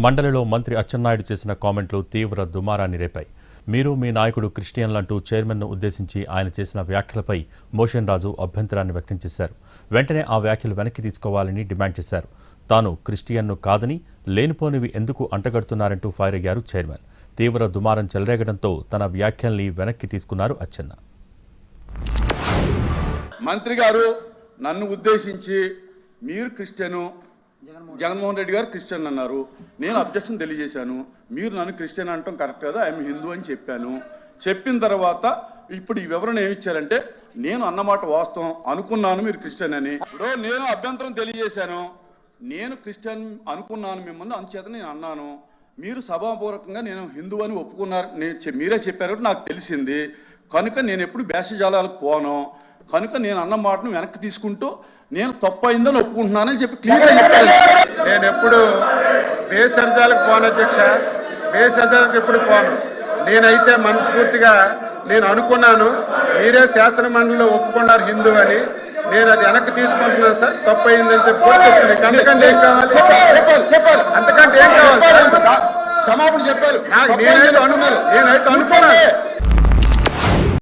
మండలిలో మంత్రి అచ్చెన్నాయుడు చేసిన కామెంట్లు తీవ్ర దుమారాన్ని రేపాయి. మీరు మీ నాయకుడు క్రిస్టియన్లంటూ చైర్మన్ను ఉద్దేశించి ఆయన చేసిన వ్యాఖ్యలపై మోషన్ రాజు అభ్యంతరాన్ని వ్యక్తం చేశారు. వెంటనే ఆ వ్యాఖ్యలు వెనక్కి తీసుకోవాలని డిమాండ్ చేశారు. తాను క్రిస్టియన్ను కాదని లేనిపోనివి ఎందుకు అంటగడుతున్నారంటూ ఫైర్ అయ్యారు చైర్మన్. తీవ్ర దుమారం చెలరేగడంతో తన వ్యాఖ్యల్ని వెనక్కి తీసుకున్నారు అచ్చెన్న. మంత్రి గారు నన్ను ఉద్దేశించి మీరు క్రిస్టియను, జగన్మోహన్ రెడ్డి గారు క్రిస్టియన్ అన్నారు. నేను అబ్జెక్షన్ తెలియజేశాను. మీరు నన్ను క్రిస్టియన్ అంటాం కరెక్ట్ కదా, ఐఎమ్ హిందూ అని చెప్పాను. చెప్పిన తర్వాత ఇప్పుడు ఈ వివరణ ఏమి ఇచ్చారంటే నేను అన్నమాట వాస్తవం, అనుకున్నాను మీరు క్రిస్టియన్ అని. ఇప్పుడు నేను అభ్యంతరం తెలియజేశాను, నేను క్రిస్టియన్ అనుకున్నాను మిమ్మల్ని, అందుచేత నేను అన్నాను. మీరు సభాపూర్వకంగా నేను హిందూ అని ఒప్పుకున్నారు, మీరే చెప్పారు నాకు తెలిసింది. కనుక నేను ఎప్పుడు భేషజాలాలకు పోను, కనుక నేను అన్న మాటను వెనక్కి తీసుకుంటూ నేను తప్పైందని ఒప్పుకుంటున్నానని చెప్పి క్లియర్గా చెప్పాను. నేను ఎప్పుడు భేషజాలకు పోను అధ్యక్ష, భేషజాలకు ఎప్పుడు పోను. నేనైతే మనస్ఫూర్తిగా నేను అనుకున్నాను, మీరే శాసన మండలిలో ఒప్పుకున్నారు హిందూ అని, నేను అది వెనక్కి తీసుకుంటున్నాను సార్, తప్పయిందని చెప్పి అంతకంటే ఏం కావాలి? చెప్పాలి అంతకంటే ఏం కావాలి? క్షమాపణ చెప్పారు. నేనైతే అనుకున్నాను.